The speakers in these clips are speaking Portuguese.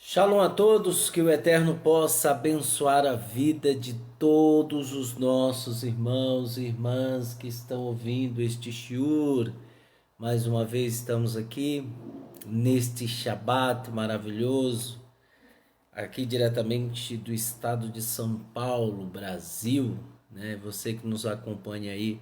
Shalom a todos, que o Eterno possa abençoar a vida de todos os nossos irmãos e irmãs que estão ouvindo este shiur. Mais uma vez estamos aqui neste Shabat maravilhoso, aqui diretamente do estado de São Paulo, Brasil, né? Você que nos acompanha aí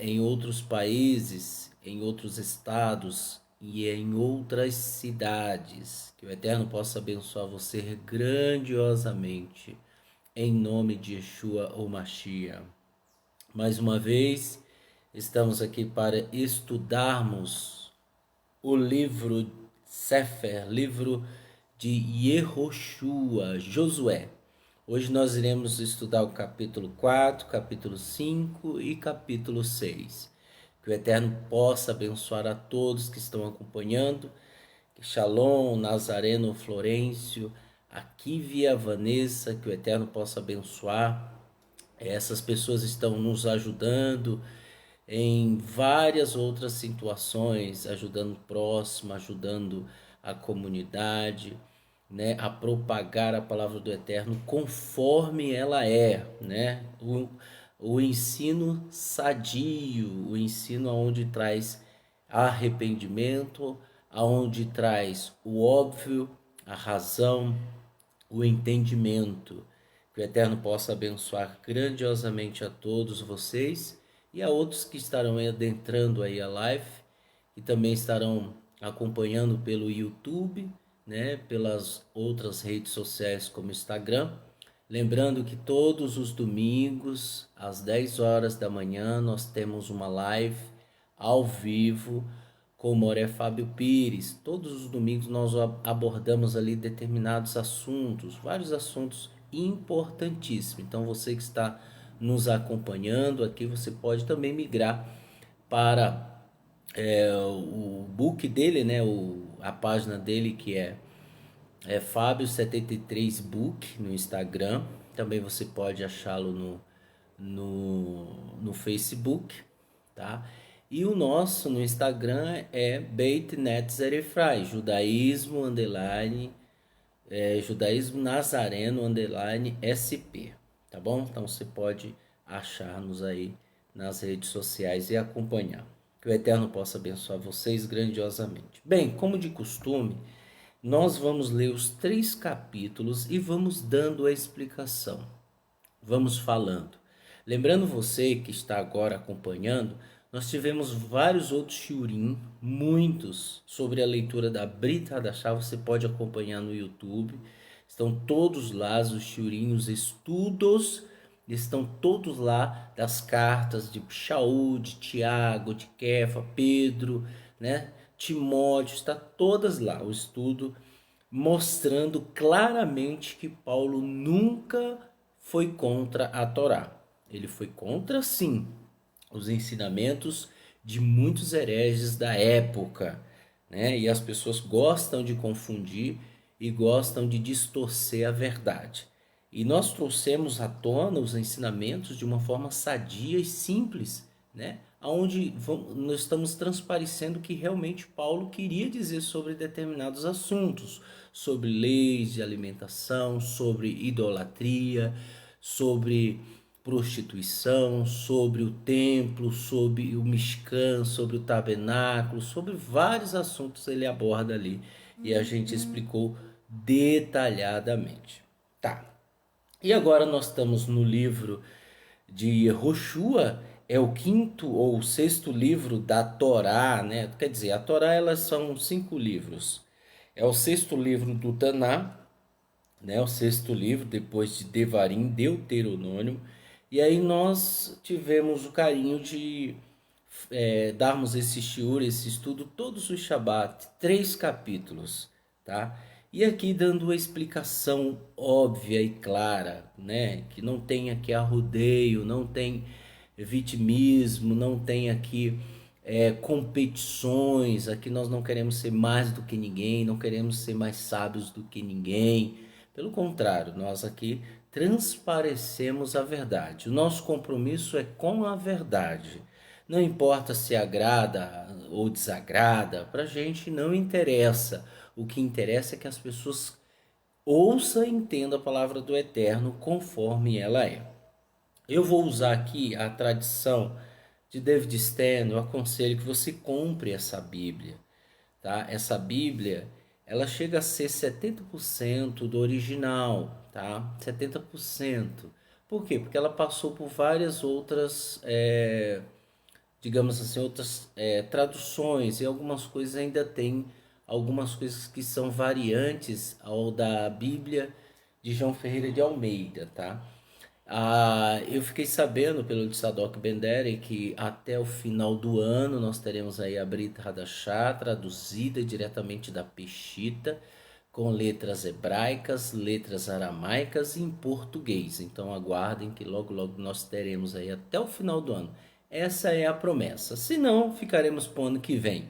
em outros países, em outros estados e em outras cidades. Que o Eterno possa abençoar você grandiosamente, em nome de Yeshua ou Mashiach. Mais uma vez, estamos aqui para estudarmos o livro Sefer, livro de Yehoshua, Josué. Hoje nós iremos estudar o capítulo 4, capítulo 5 e capítulo 6. Que o Eterno possa abençoar a todos que estão acompanhando. Shalom, Nazareno, Florencio, aqui via Vanessa, que o Eterno possa abençoar. Essas pessoas estão nos ajudando em várias outras situações, ajudando o próximo, ajudando a comunidade, né, a propagar a palavra do Eterno conforme ela é, né? O ensino sadio, o ensino aonde traz arrependimento, aonde traz o óbvio, a razão, o entendimento. Que o Eterno possa abençoar grandiosamente a todos vocês e a outros que estarão adentrando aí a live e também estarão acompanhando pelo YouTube, né, pelas outras redes sociais como Instagram. Lembrando que todos os domingos, às 10 horas da manhã, nós temos uma live ao vivo com o Moré Fábio Pires. Todos os domingos nós abordamos ali determinados assuntos, vários assuntos importantíssimos. Então você que está nos acompanhando aqui, você pode também migrar para o book dele, né, a página dele que é Fábio73 Book no Instagram. Também você pode achá-lo no Facebook, tá? E o nosso no Instagram é Beit Netzerefrai, judaísmo underline, judaísmo nazareno underline SP, tá bom? Então você pode achar-nos aí nas redes sociais e acompanhar. Que o Eterno possa abençoar vocês grandiosamente. Bem, como de costume, nós vamos ler os 3 capítulos e vamos dando a explicação. Vamos falando. Lembrando você que está agora acompanhando, nós tivemos vários outros shiurim, muitos, sobre a leitura da Brit Hadashah. Você pode acompanhar no YouTube. Estão todos lá, os shiurim, os estudos, estão todos lá das cartas de Shaul, de Tiago, de Kefa, Pedro, né? Timóteo, está todas lá, o estudo mostrando claramente que Paulo nunca foi contra a Torá. Ele foi contra, sim, os ensinamentos de muitos hereges da época, né? E as pessoas gostam de confundir e gostam de distorcer a verdade. E nós trouxemos à tona os ensinamentos de uma forma sadia e simples, né? Onde nós estamos transparecendo o que realmente Paulo queria dizer sobre determinados assuntos, sobre leis de alimentação, sobre idolatria, sobre prostituição, sobre o templo, sobre o Mishkan, sobre o tabernáculo, sobre vários assuntos ele aborda ali e a gente explicou detalhadamente. Tá. E agora nós estamos no livro de Yehoshua, é o 5º ou 6º livro da Torá, né? Quer dizer, a Torá elas são 5 livros. É o 6º livro do Taná, né? O 6º livro depois de Devarim, Deuteronômio. E aí nós tivemos o carinho de darmos esse shiur, esse estudo todos os Shabat, 3 capítulos, tá? E aqui dando uma explicação óbvia e clara, né? Que não tem aqui arrodeio, não tem vitimismo, não tem aqui competições. Aqui nós não queremos ser mais do que ninguém, não queremos ser mais sábios do que ninguém. Pelo contrário, nós aqui transparecemos a verdade. O nosso compromisso é com a verdade. Não importa se agrada ou desagrada, para a gente não interessa. O que interessa é que as pessoas ouçam e entendam a palavra do Eterno conforme ela é. Eu vou usar aqui a tradição de David Stern. Eu aconselho que você compre essa Bíblia, tá? Essa Bíblia, ela chega a ser 70% do original, tá? 70%. Por quê? Porque ela passou por várias outras, digamos assim, outras traduções, e algumas coisas ainda tem algumas coisas que são variantes ao da Bíblia de João Ferreira de Almeida, tá? Eu fiquei sabendo pelo Tzadok Ben-Deri que até o final do ano nós teremos aí a Brit Hadashah traduzida diretamente da Peshita, com letras hebraicas, letras aramaicas e em português. Então aguardem que logo logo nós teremos aí até o final do ano. Essa é a promessa. Se não, ficaremos para o ano que vem.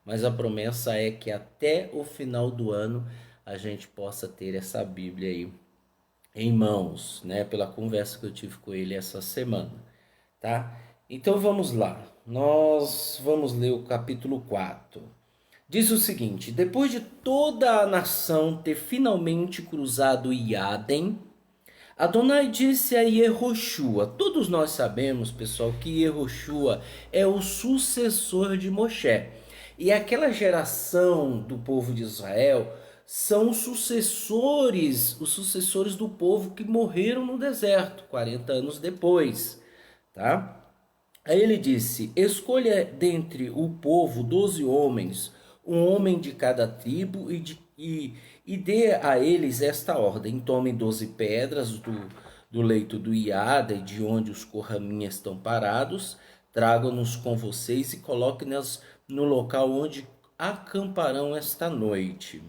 Mas a promessa é que até o final do ano a gente possa ter essa Bíblia aí em mãos, né? Pela conversa que eu tive com ele essa semana, tá? Então vamos lá. Nós vamos ler o capítulo 4. Diz o seguinte: depois de toda a nação ter finalmente cruzado Iaden, Adonai disse a Yehoshua. Todos nós sabemos, pessoal, que Yehoshua é o sucessor de Moshe. E aquela geração do povo de Israel são os sucessores do povo que morreram no deserto 40 anos depois, tá? Aí ele disse: escolha dentre o povo 12 homens, um homem de cada tribo, e dê a eles esta ordem: tomem 12 pedras do leito do Iada e de onde os corraminhas estão parados, tragam-nos com vocês e coloquem-nas no local onde acamparão esta noite.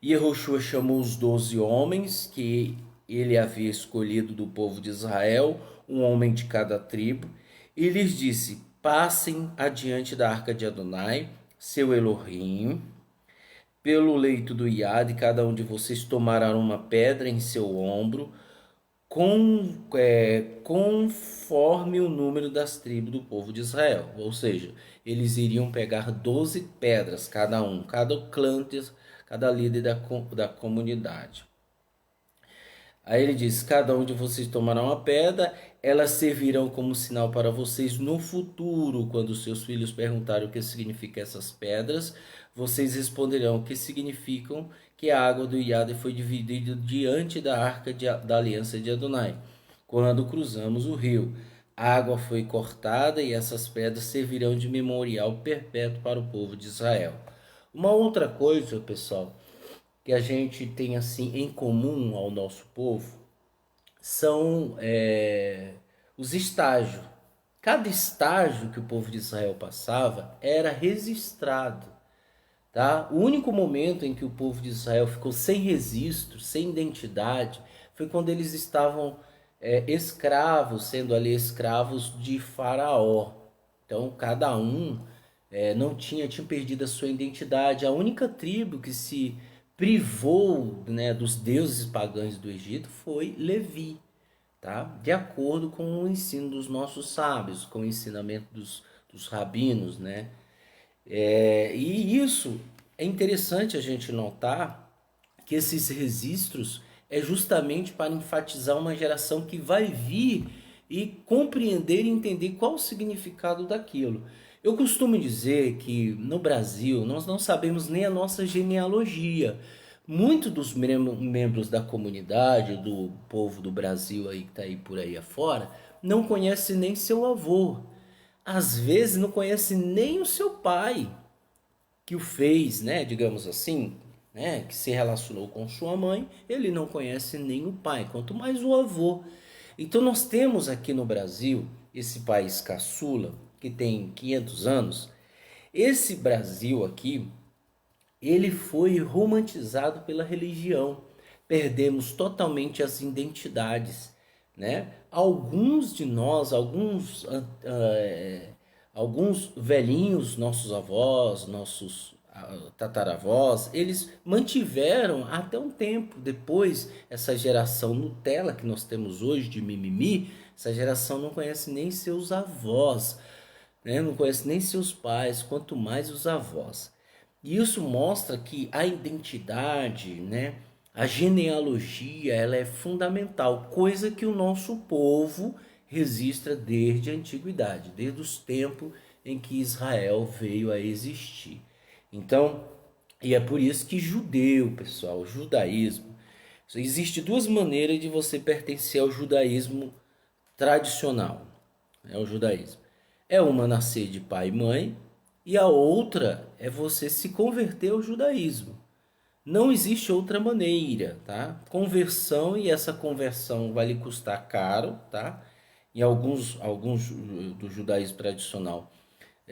E Yehoshua chamou os 12 homens que ele havia escolhido do povo de Israel, um homem de cada tribo, e lhes disse: passem adiante da arca de Adonai, seu Elohim, pelo leito do Iade, cada um de vocês tomará uma pedra em seu ombro, conforme o número das tribos do povo de Israel. Ou seja, eles iriam pegar 12 pedras, cada um, cada clã, cada líder da comunidade. Aí ele diz: cada um de vocês tomará uma pedra, elas servirão como sinal para vocês no futuro. Quando seus filhos perguntarem o que significam essas pedras, vocês responderão que significam que a água do Iade foi dividida diante da arca da aliança de Adonai. Quando cruzamos o rio, a água foi cortada e essas pedras servirão de memorial perpétuo para o povo de Israel. Uma outra coisa, pessoal, que a gente tem assim em comum ao nosso povo são os estágios. Cada estágio que o povo de Israel passava era registrado, tá? O único momento em que o povo de Israel ficou sem registro, sem identidade, foi quando eles estavam escravos, sendo ali escravos de Faraó. Então cada um tinha perdido a sua identidade. A única tribo que se privou, né, dos deuses pagãos do Egito foi Levi, tá? De acordo com o ensino dos nossos sábios, com o ensinamento dos rabinos, né? E isso é interessante a gente notar que esses registros é justamente para enfatizar uma geração que vai vir e compreender e entender qual o significado daquilo. Eu costumo dizer que no Brasil nós não sabemos nem a nossa genealogia. Muitos dos membros da comunidade, do povo do Brasil aí que está aí por aí afora, não conhece nem seu avô. Às vezes não conhece nem o seu pai, que o fez, né, digamos assim, né, que se relacionou com sua mãe, ele não conhece nem o pai, quanto mais o avô. Então nós temos aqui no Brasil, esse país caçula, que tem 500 anos, esse Brasil aqui, ele foi romantizado pela religião. Perdemos totalmente as identidades, né? Alguns de nós, alguns velhinhos, nossos avós, nossos tataravós, eles mantiveram até um tempo depois essa geração Nutella que nós temos hoje de mimimi. Essa geração não conhece nem seus avós, né? Não conhece nem seus pais, quanto mais os avós. E isso mostra que a identidade, né, a genealogia, ela é fundamental, coisa que o nosso povo registra desde a antiguidade, desde os tempos em que Israel veio a existir. Então, e é por isso que judeu, pessoal, judaísmo, existe duas maneiras de você pertencer ao judaísmo tradicional, é o judaísmo. É uma nascer de pai e mãe, e a outra é você se converter ao judaísmo. Não existe outra maneira, tá? Conversão, e essa conversão vai lhe custar caro, tá? Em alguns do judaísmo tradicional,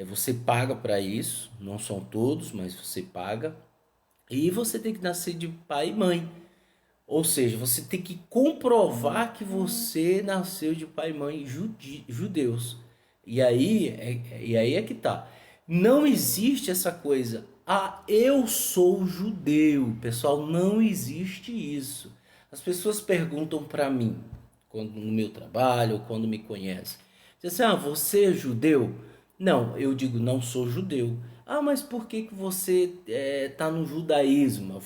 você paga para isso, não são todos, mas você paga. E você tem que nascer de pai e mãe. Ou seja, você tem que comprovar que você nasceu de pai e mãe judeus. E aí é que tá. Não existe essa coisa. Ah, eu sou judeu. Pessoal, não existe isso. As pessoas perguntam para mim, quando no meu trabalho, ou quando me conhecem. Dizem assim, você é judeu? Não, eu digo, não sou judeu. Ah, mas por que você está no judaísmo?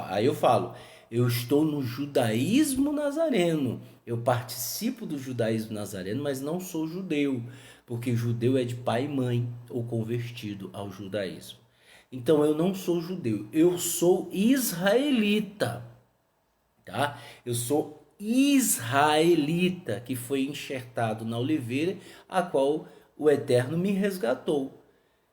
Aí eu falo, eu estou no judaísmo nazareno. Eu participo do judaísmo nazareno, mas não sou judeu, porque judeu é de pai e mãe ou convertido ao judaísmo. Então eu não sou judeu, eu sou israelita, tá? Eu sou israelita que foi enxertado na oliveira, a qual o Eterno me resgatou.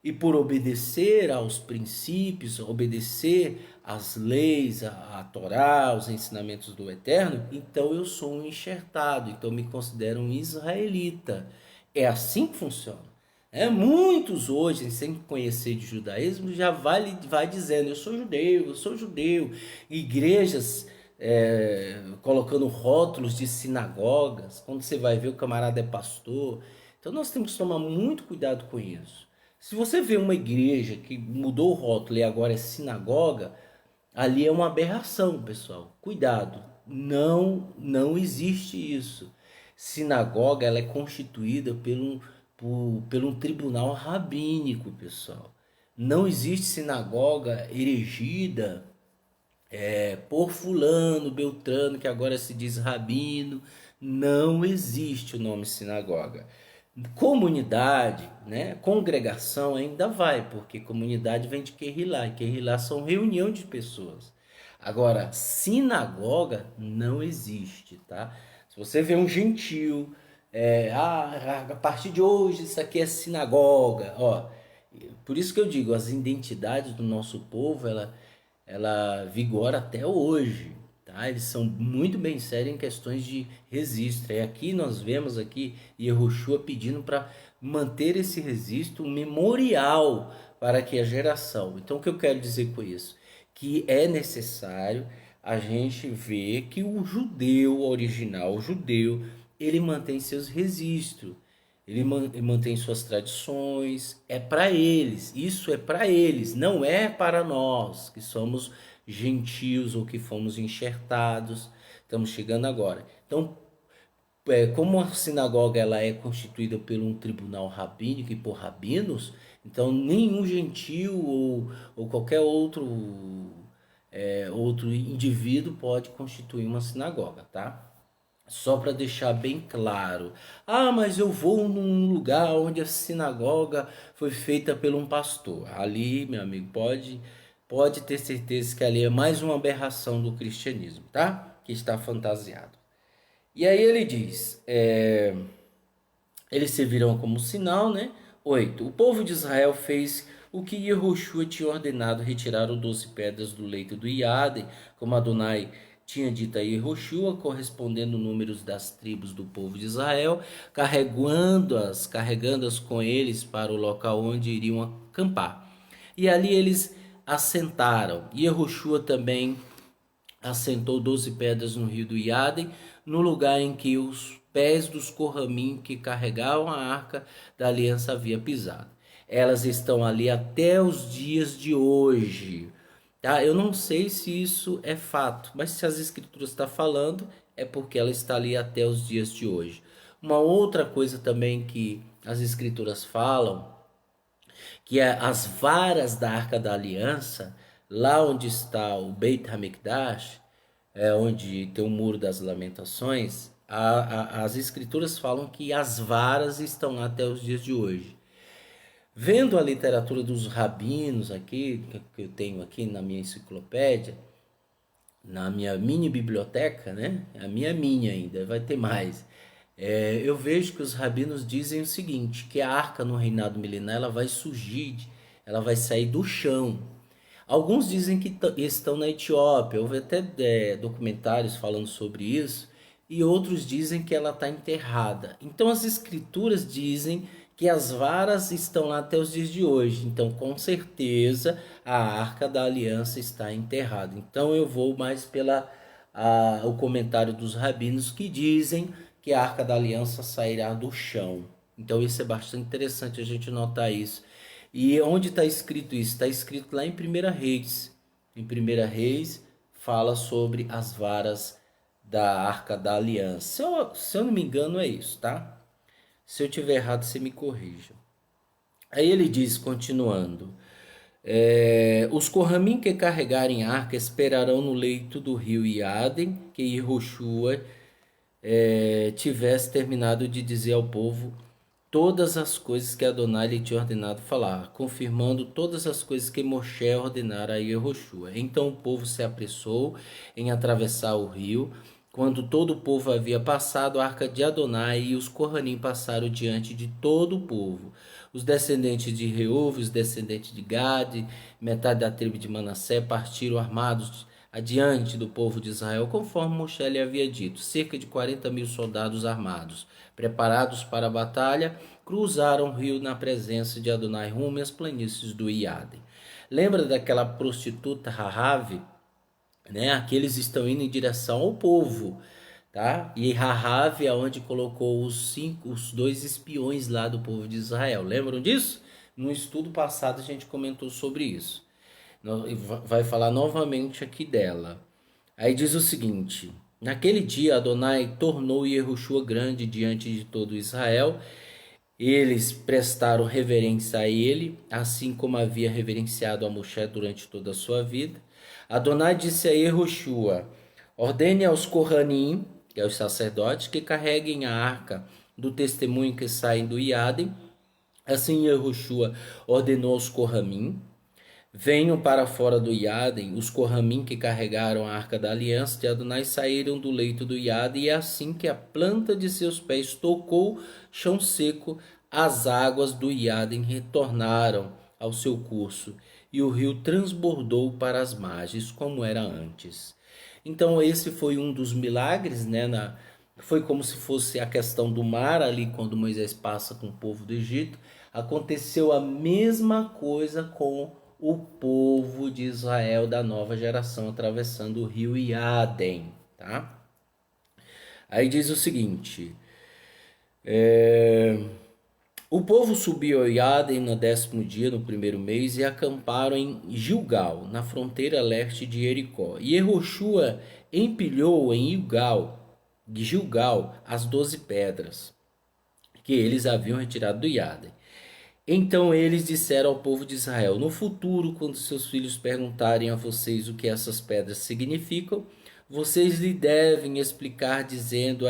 E por obedecer aos princípios, obedecer às leis, a Torá, os ensinamentos do Eterno, então eu sou um enxertado, então me considero um israelita. É assim que funciona. Muitos hoje, sem conhecer de judaísmo, já vai dizendo, eu sou judeu. Igrejas colocando rótulos de sinagogas, quando você vai ver o camarada é pastor. Então nós temos que tomar muito cuidado com isso. Se você vê uma igreja que mudou o rótulo e agora é sinagoga, ali é uma aberração, pessoal. Cuidado, não existe isso. Sinagoga, ela é constituída por um tribunal rabínico, pessoal. Não existe sinagoga erigida por fulano, beltrano, que agora se diz rabino. Não existe o nome sinagoga. Comunidade, né? Congregação ainda vai, porque comunidade vem de Kehilá, e Kehilá são reunião de pessoas. Agora, sinagoga não existe, tá? Se você vê um gentil, a partir de hoje isso aqui é sinagoga, ó. Por isso que eu digo, as identidades do nosso povo, ela vigora até hoje, tá? Eles são muito bem sérios em questões de registro. E aqui nós vemos aqui Yehoshua pedindo para manter esse registro, um memorial para que a geração. Então o que eu quero dizer com isso? Que é necessário a gente ver que o judeu original, o judeu, ele mantém seus registros. Ele mantém suas tradições, é para eles, isso é para eles, não é para nós que somos gentios ou que fomos enxertados, estamos chegando agora. Então, como a sinagoga ela é constituída por um tribunal rabínico e por rabinos, então nenhum gentio ou qualquer outro indivíduo pode constituir uma sinagoga, tá? Só para deixar bem claro. Ah, mas eu vou num lugar onde a sinagoga foi feita por um pastor. Ali, meu amigo, pode ter certeza que ali é mais uma aberração do cristianismo, tá? Que está fantasiado. E aí ele diz, eles servirão como sinal, né? 8. O povo de Israel fez o que Yehoshua tinha ordenado, retiraram 12 pedras do leito do Iade, como Adonai tinha dito a Yehoshua, correspondendo números das tribos do povo de Israel, carregando-as com eles para o local onde iriam acampar. E ali eles assentaram. E Yehoshua também assentou 12 pedras no rio do Iadem, no lugar em que os pés dos Corramim que carregavam a arca da aliança havia pisado. Elas estão ali até os dias de hoje. Tá? Eu não sei se isso é fato, mas se as escrituras estão falando, é porque ela está ali até os dias de hoje. Uma outra coisa também que as escrituras falam, que é as varas da Arca da Aliança, lá onde está o Beit HaMikdash, onde tem o Muro das Lamentações, as escrituras falam que as varas estão lá até os dias de hoje. Vendo a literatura dos rabinos aqui, que eu tenho aqui na minha enciclopédia, na minha mini biblioteca, né? A minha ainda, vai ter mais. Eu vejo que os rabinos dizem o seguinte, que a arca no reinado milenar ela vai surgir, ela vai sair do chão. Alguns dizem que estão na Etiópia, houve até documentários falando sobre isso, e outros dizem que ela está enterrada. Então as escrituras dizem que as varas estão lá até os dias de hoje. Então, com certeza, a Arca da Aliança está enterrada. Então, eu vou mais o comentário dos rabinos que dizem que a Arca da Aliança sairá do chão. Então, isso é bastante interessante a gente notar isso. E onde está escrito isso? Está escrito lá em 1 Reis. Em 1 Reis, fala sobre as varas da Arca da Aliança. Se eu não me engano, é isso, tá? Se eu tiver errado, você me corrija. Aí ele diz, continuando: os Corramim que carregarem arca esperarão no leito do rio Iadem, que Yehoshua tivesse terminado de dizer ao povo todas as coisas que Adonai lhe tinha ordenado falar, confirmando todas as coisas que Moshe ordenara a Yehoshua. Então o povo se apressou em atravessar o rio. Quando todo o povo havia passado, a arca de Adonai e os Corranim passaram diante de todo o povo. Os descendentes de Reuve, os descendentes de Gade, metade da tribo de Manassés partiram armados adiante do povo de Israel, conforme Moshe lhe havia dito. Cerca de 40.000 soldados armados, preparados para a batalha, cruzaram o rio na presença de Adonai rumo às planícies do Iadem. Lembra daquela prostituta Rahave? Né? Aqueles estão indo em direção ao povo, tá? E Rahave é onde colocou os dois espiões lá do povo de Israel. Lembram disso? No estudo passado a gente comentou sobre isso. Vai falar novamente aqui dela. Aí diz o seguinte: naquele dia Adonai tornou Yehoshua grande diante de todo Israel. Eles prestaram reverência a ele, assim como havia reverenciado a Moshe durante toda a sua vida. Adonai disse a Yehoshua: ordene aos Corranim, que é os sacerdotes, que carreguem a arca do testemunho que saem do Iadem. Assim Yehoshua ordenou aos Corramim: venham para fora do Iadem. Os Corramim que carregaram a arca da aliança de Adonai saíram do leito do Iadem, e assim que a planta de seus pés tocou chão seco, as águas do Iadem retornaram ao seu curso, e o rio transbordou para as margens, como era antes. Então esse foi um dos milagres, né? Foi como se fosse a questão do mar ali, quando Moisés passa com o povo do Egito. Aconteceu a mesma coisa com o povo de Israel da nova geração atravessando o rio Iadem, tá? Aí diz o seguinte: o povo subiu ao Iadem no 10º dia, no primeiro mês, e acamparam em Gilgal, na fronteira leste de Jericó. E Yehoshua empilhou em Gilgal as 12 pedras que eles haviam retirado do Iadem. Então eles disseram ao povo de Israel: no futuro, quando seus filhos perguntarem a vocês o que essas pedras significam, vocês lhe devem explicar dizendo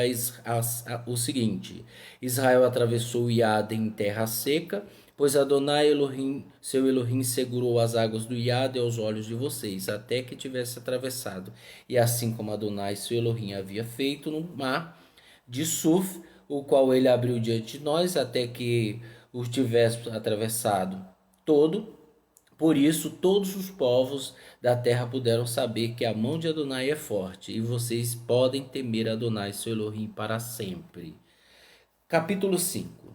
o seguinte: Israel atravessou o Iadem em terra seca, pois Adonai Elohim, seu Elohim, segurou as águas do Iadem aos olhos de vocês, até que tivesse atravessado. E assim como Adonai, seu Elohim, havia feito no mar de Suf, o qual ele abriu diante de nós, até que os tivesse atravessado todo. Por isso, todos os povos da terra puderam saber que a mão de Adonai é forte, e vocês podem temer Adonai, seu Elohim, para sempre. Capítulo 5.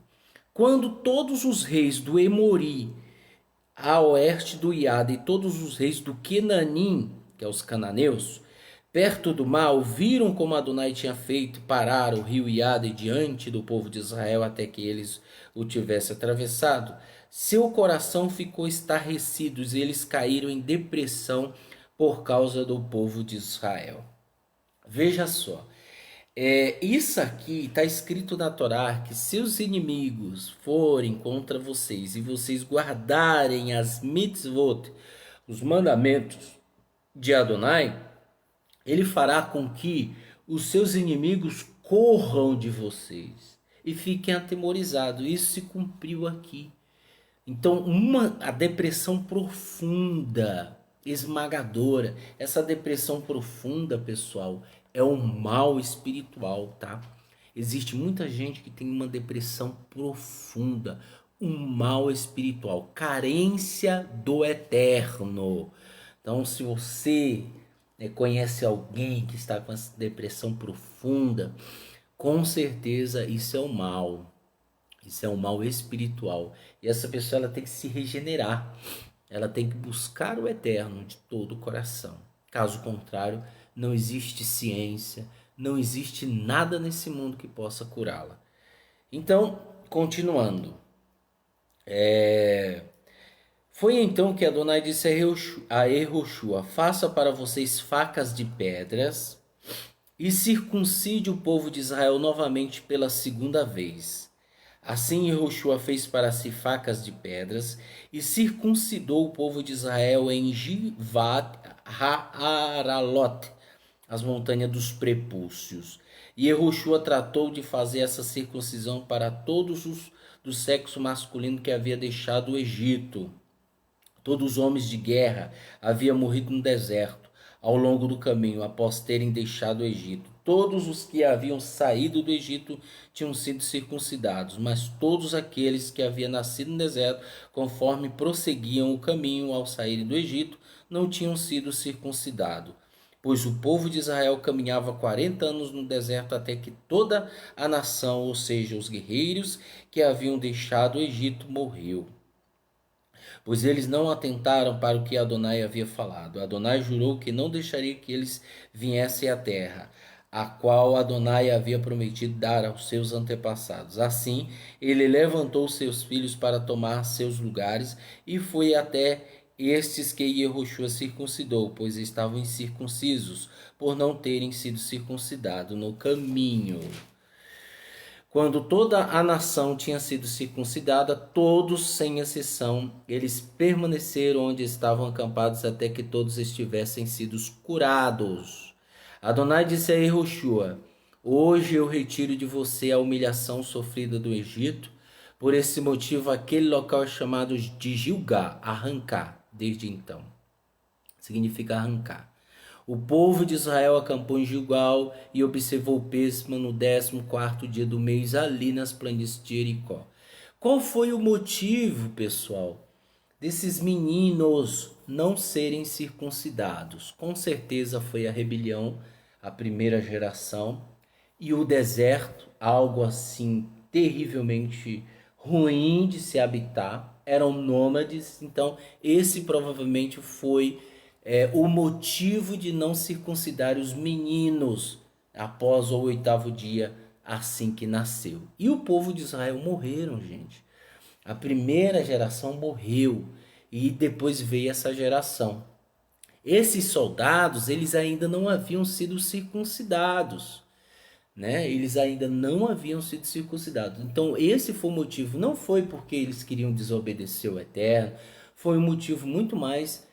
Quando todos os reis do Emori a oeste do Iada, e todos os reis do Quenanim, que é os cananeus, perto do mar, viram como Adonai tinha feito parar o rio Iade diante do povo de Israel até que eles o tivessem atravessado. Seu coração ficou estarrecido e eles caíram em depressão por causa do povo de Israel. Veja só, isso aqui está escrito na Torá, que se os inimigos forem contra vocês e vocês guardarem as mitzvot, os mandamentos de Adonai, ele fará com que os seus inimigos corram de vocês e fiquem atemorizados. Isso se cumpriu aqui. Então, a depressão profunda, esmagadora, essa depressão profunda, pessoal, é um mal espiritual, tá? Existe muita gente que tem uma depressão profunda, um mal espiritual, carência do eterno. Então, se você conhece alguém que está com essa depressão profunda, com certeza isso é um mal. Isso é um mal espiritual. E essa pessoa ela tem que se regenerar. Ela tem que buscar o eterno de todo o coração. Caso contrário, não existe ciência, não existe nada nesse mundo que possa curá-la. Então, continuando. Foi então que Adonai disse a Yehoshua: faça para vocês facas de pedras e circuncide o povo de Israel novamente pela segunda vez. Assim Yehoshua fez para si facas de pedras e circuncidou o povo de Israel em Givat Ha'aralot, as montanhas dos prepúcios. E Yehoshua tratou de fazer essa circuncisão para todos os do sexo masculino que havia deixado o Egito. Todos os homens de guerra haviam morrido no deserto, ao longo do caminho, após terem deixado o Egito. Todos os que haviam saído do Egito tinham sido circuncidados, mas todos aqueles que haviam nascido no deserto, conforme prosseguiam o caminho ao saírem do Egito, não tinham sido circuncidados. Pois o povo de Israel caminhava 40 anos no deserto até que toda a nação, ou seja, os guerreiros que haviam deixado o Egito, morreu. Pois eles não atentaram para o que Adonai havia falado. Adonai jurou que não deixaria que eles viessem à terra, a qual Adonai havia prometido dar aos seus antepassados. Assim, ele levantou seus filhos para tomar seus lugares e foi até estes que Yehoshua circuncidou, pois estavam incircuncisos, por não terem sido circuncidados no caminho. Quando toda a nação tinha sido circuncidada, todos, sem exceção, eles permaneceram onde estavam acampados até que todos estivessem sido curados. Adonai disse a Yehoshua: hoje eu retiro de você a humilhação sofrida do Egito. Por esse motivo, aquele local é chamado de Gilgal, arrancar, desde então. Significa arrancar. O povo de Israel acampou em Gilgal e observou Pésima no 14º dia do mês, ali nas planícies de Jericó. Qual foi o motivo, pessoal, desses meninos não serem circuncidados? Com certeza foi a rebelião, a primeira geração, e o deserto, algo assim terrivelmente ruim de se habitar. Eram nômades, então esse provavelmente foi o motivo de não circuncidar os meninos após o 8º dia, assim que nasceu. E o povo de Israel morreram, gente. A primeira geração morreu e depois veio essa geração. Esses soldados, eles ainda não haviam sido circuncidados, né? Eles ainda não haviam sido circuncidados. Então esse foi o motivo. Não foi porque eles queriam desobedecer o Eterno, foi um motivo muito mais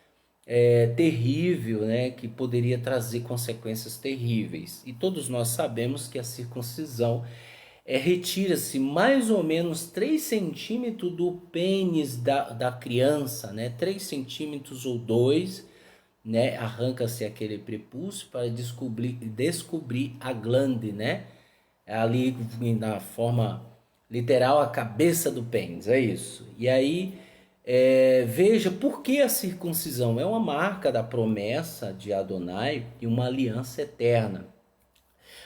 terrível, né, que poderia trazer consequências terríveis. E todos nós sabemos que a circuncisão retira-se mais ou menos 3 centímetros do pênis da criança, né, 3 centímetros ou 2, né, arranca-se aquele prepúcio para descobrir a glande, né, ali na forma literal a cabeça do pênis, é isso. E aí veja por que a circuncisão é uma marca da promessa de Adonai e uma aliança eterna.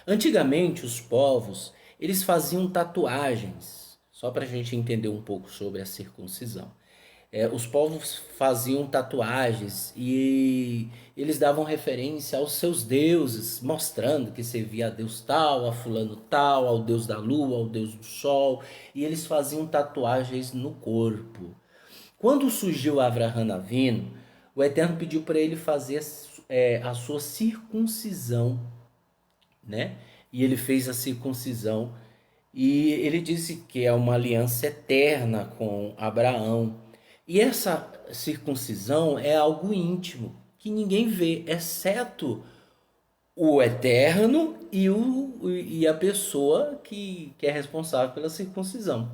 Antigamente os povos eles faziam tatuagens, só para a gente entender um pouco sobre a circuncisão. Os povos faziam tatuagens e eles davam referência aos seus deuses, mostrando que servia a Deus tal, a fulano tal, ao Deus da lua, ao Deus do sol, e eles faziam tatuagens no corpo. Quando surgiu Avraham Avinu, o Eterno pediu para ele fazer a sua circuncisão, né? E ele fez a circuncisão e ele disse que é uma aliança eterna com Abraão. E essa circuncisão é algo íntimo que ninguém vê, exceto o Eterno e a pessoa que é responsável pela circuncisão.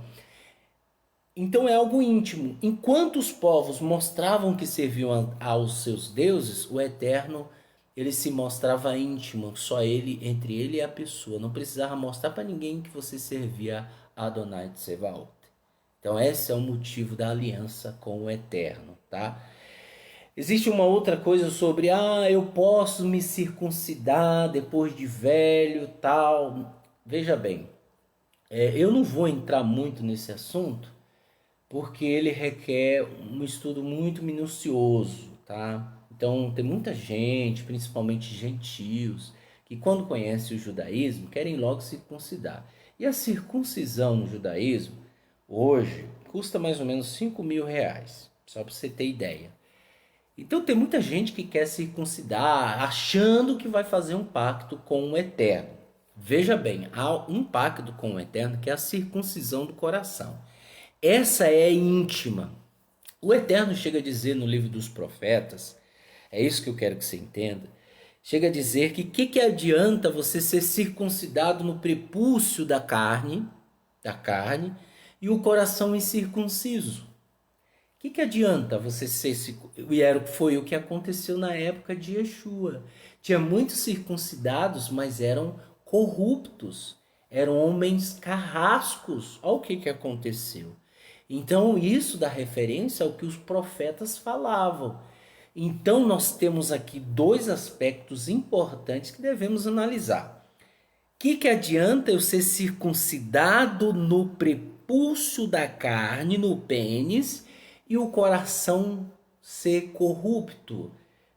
Então é algo íntimo. Enquanto os povos mostravam que serviam aos seus deuses, o Eterno ele se mostrava íntimo, só ele, entre ele e a pessoa. Não precisava mostrar para ninguém que você servia a Adonai Tsevaot. Então esse é o motivo da aliança com o Eterno, tá? Existe uma outra coisa sobre, eu posso me circuncidar depois de velho, tal. Veja bem, eu não vou entrar muito nesse assunto, porque ele requer um estudo muito minucioso, tá? Então tem muita gente, principalmente gentios, que quando conhecem o judaísmo querem logo circuncidar. E a circuncisão no judaísmo, hoje, custa mais ou menos R$ 5.000, só para você ter ideia. Então tem muita gente que quer circuncidar, achando que vai fazer um pacto com o Eterno. Veja bem, há um pacto com o Eterno que é a circuncisão do coração. Essa é íntima. O Eterno chega a dizer no livro dos profetas, é isso que eu quero que você entenda, chega a dizer que adianta você ser circuncidado no prepúcio da carne, e o coração incircunciso? Que adianta você ser circuncidado? E foi o que aconteceu na época de Yeshua. Tinha muitos circuncidados, mas eram corruptos, eram homens carrascos. Olha o que aconteceu. Então isso dá referência ao que os profetas falavam. Então nós temos aqui dois aspectos importantes que devemos analisar. Que adianta eu ser circuncidado no prepúcio da carne, no pênis, e o coração ser corrupto,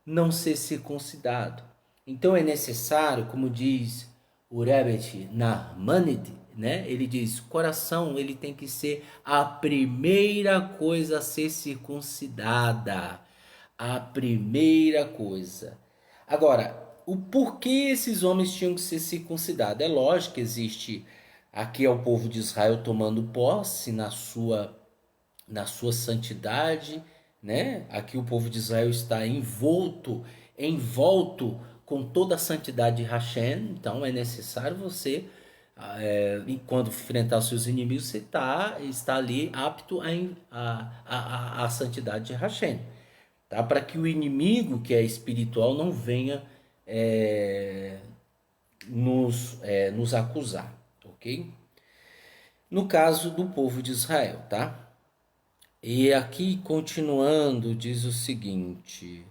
não ser circuncidado? Então é necessário, como diz o Rebbe Nachmanides, né? Ele diz, coração ele tem que ser a primeira coisa a ser circuncidada. A primeira coisa. Agora, o porquê esses homens tinham que ser circuncidados? É lógico que existe, aqui é o povo de Israel tomando posse na sua santidade, né? Aqui o povo de Israel está envolto com toda a santidade de Hashem, então é necessário você, quando enfrentar os seus inimigos, você está ali apto à santidade de Hashem, tá? Para que o inimigo, que é espiritual, não venha nos acusar, ok? No caso do povo de Israel, tá? E aqui, continuando, diz o seguinte: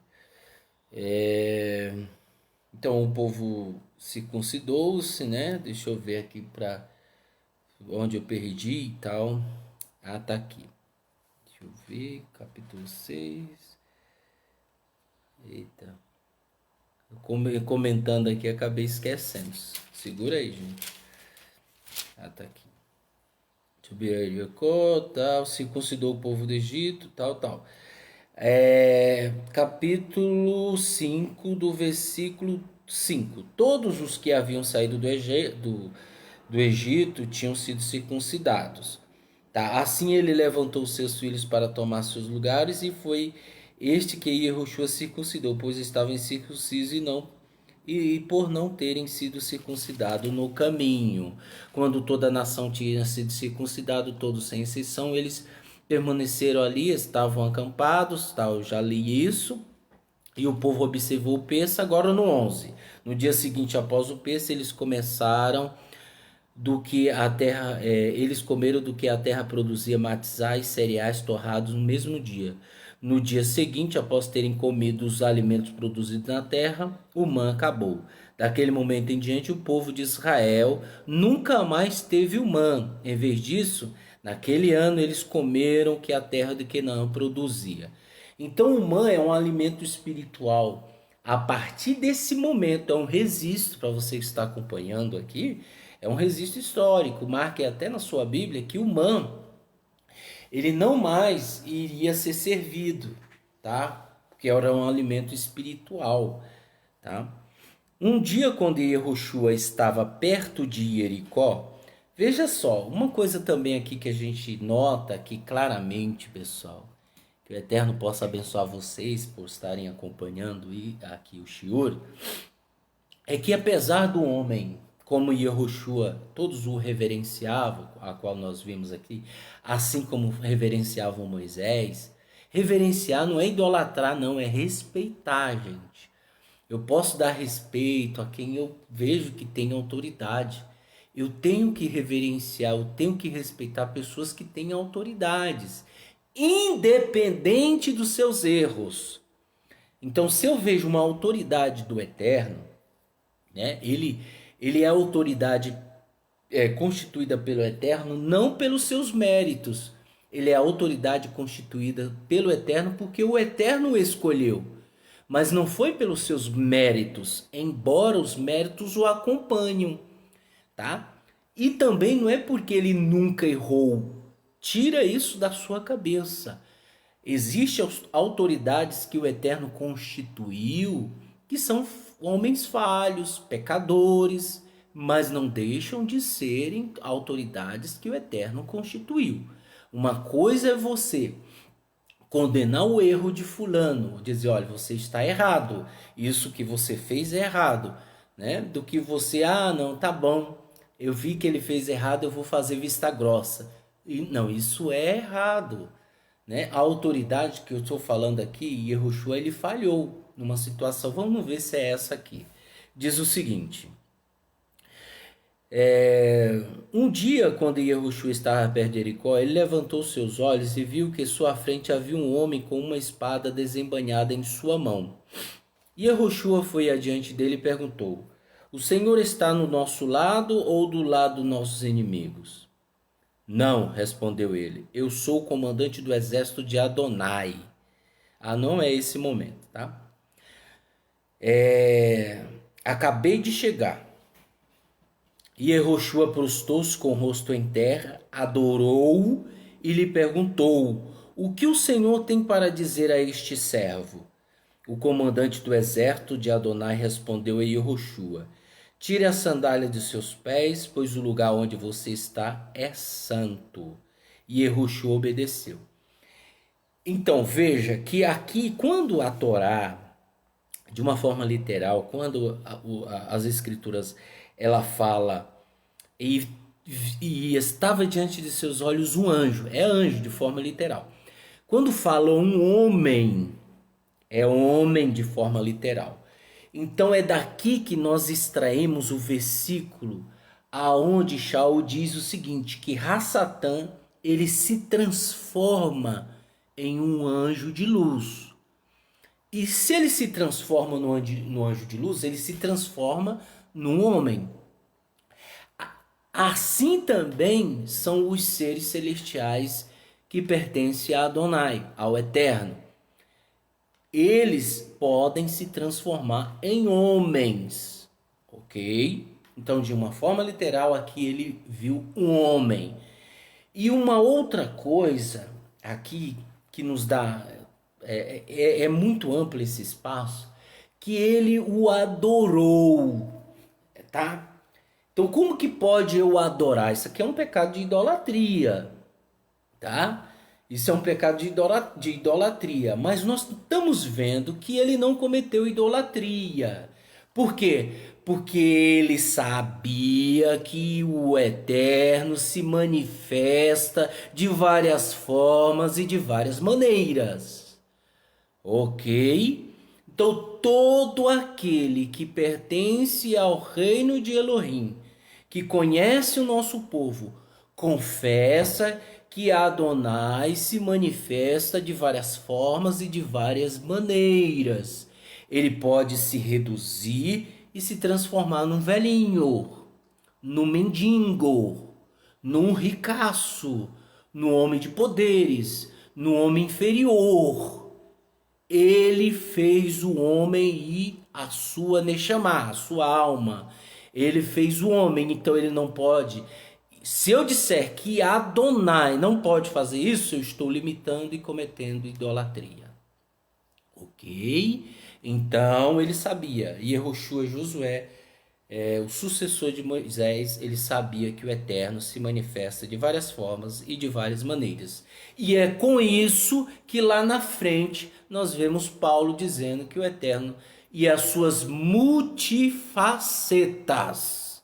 então o povo circuncidou-se, né? Deixa eu ver aqui para onde eu perdi e tal. Tá aqui. Deixa eu ver, capítulo 6. Eita. Comentando aqui, acabei esquecendo. Segura aí, gente. Tá aqui. Tal, circuncidou o povo do Egito, tal. Capítulo 5, do versículo 5. Todos os que haviam saído do Egito tinham sido circuncidados. Tá? Assim ele levantou seus filhos para tomar seus lugares, e foi este que Yehoshua circuncidou, pois estavam incircuncisos e por não terem sido circuncidados no caminho. Quando toda a nação tinha sido circuncidado, todos sem exceção, eles permaneceram ali, estavam acampados, tal, eu já li isso. E o povo observou o Pêssego. Agora no 11. No dia seguinte após o Pêssego, eles começaram do que a terra, eles comeram do que a terra produzia, matizais, cereais torrados no mesmo dia. No dia seguinte, após terem comido os alimentos produzidos na terra, o man acabou. Daquele momento em diante, o povo de Israel nunca mais teve o man. Em vez disso, Naquele ano eles comeram o que a terra de Canaã produzia. Então o man é um alimento espiritual. A partir desse momento, é um registro para você que está acompanhando aqui, é um registro histórico. Marque até na sua Bíblia que o man, ele não mais iria ser servido, tá? Porque era um alimento espiritual, tá? Um dia, quando Yehoshua estava perto de Jericó, veja só, uma coisa também aqui que a gente nota aqui claramente, pessoal, que o Eterno possa abençoar vocês por estarem acompanhando aqui o Shiur, é que apesar do homem, como Yehoshua, todos o reverenciavam, a qual nós vimos aqui, assim como reverenciavam Moisés, reverenciar não é idolatrar, não, é respeitar, gente. Eu posso dar respeito a quem eu vejo que tem autoridade. Eu tenho que reverenciar, eu tenho que respeitar pessoas que têm autoridades, independente dos seus erros. Então, se eu vejo uma autoridade do Eterno, né, ele é a autoridade constituída pelo Eterno, não pelos seus méritos. Ele é a autoridade constituída pelo Eterno porque o Eterno o escolheu. Mas não foi pelos seus méritos, embora os méritos o acompanham, tá? E também não é porque ele nunca errou. Tira isso da sua cabeça. Existem autoridades que o Eterno constituiu, que são homens falhos, pecadores, mas não deixam de serem autoridades que o Eterno constituiu. Uma coisa é você condenar o erro de fulano, dizer, olha, você está errado, isso que você fez é errado, né? Do que você, não, tá bom, eu vi que ele fez errado, eu vou fazer vista grossa. E não, isso é errado, né? A autoridade que eu estou falando aqui, Yehoshua, ele falhou numa situação, vamos ver se é essa aqui. Diz o seguinte: um dia, quando Yehoshua estava perto de Jericó, ele levantou seus olhos e viu que à sua frente havia um homem com uma espada desembainhada em sua mão. Yehoshua foi adiante dele e perguntou: o Senhor está no nosso lado ou do lado dos nossos inimigos? Não, respondeu ele, eu sou o comandante do exército de Adonai. Não é esse momento, tá? Acabei de chegar. E Yehoshua prostou-se com o rosto em terra, adorou e lhe perguntou: o que o Senhor tem para dizer a este servo? O comandante do exército de Adonai respondeu a Yehoshua: tire a sandália de seus pés, pois o lugar onde você está é santo. E Yehoshua obedeceu. Então veja que aqui, quando a Torá, de uma forma literal, quando as escrituras ela fala e estava diante de seus olhos um anjo, é anjo de forma literal. Quando fala um homem, é homem de forma literal. Então é daqui que nós extraímos o versículo aonde Shaul diz o seguinte, que Hassatã, ele se transforma em um anjo de luz. E se ele se transforma no anjo de luz, ele se transforma num homem. Assim também são os seres celestiais que pertencem a Adonai, ao Eterno. Eles podem se transformar em homens, ok? Então, de uma forma literal, aqui ele viu um homem. E uma outra coisa aqui que nos dá, é muito amplo esse espaço, que ele o adorou, tá? Então, como que pode eu adorar? Isso aqui é um pecado de idolatria, tá? Isso é um pecado de idolatria. Mas nós estamos vendo que ele não cometeu idolatria. Por quê? Porque ele sabia que o Eterno se manifesta de várias formas e de várias maneiras. Ok? Então, todo aquele que pertence ao reino de Elohim, que conhece o nosso povo, confessa que Adonai se manifesta de várias formas e de várias maneiras. Ele pode se reduzir e se transformar num velhinho, num mendigo, num ricaço, no homem de poderes, no homem inferior. Ele fez o homem e a sua Neshama, a sua alma. Ele fez o homem, então ele não pode. Se eu disser que Adonai não pode fazer isso, eu estou limitando e cometendo idolatria. Ok? Então ele sabia. E Yehoshua Josué, o sucessor de Moisés, ele sabia que o Eterno se manifesta de várias formas e de várias maneiras. E é com isso que lá na frente nós vemos Paulo dizendo que o Eterno e as suas multifacetas.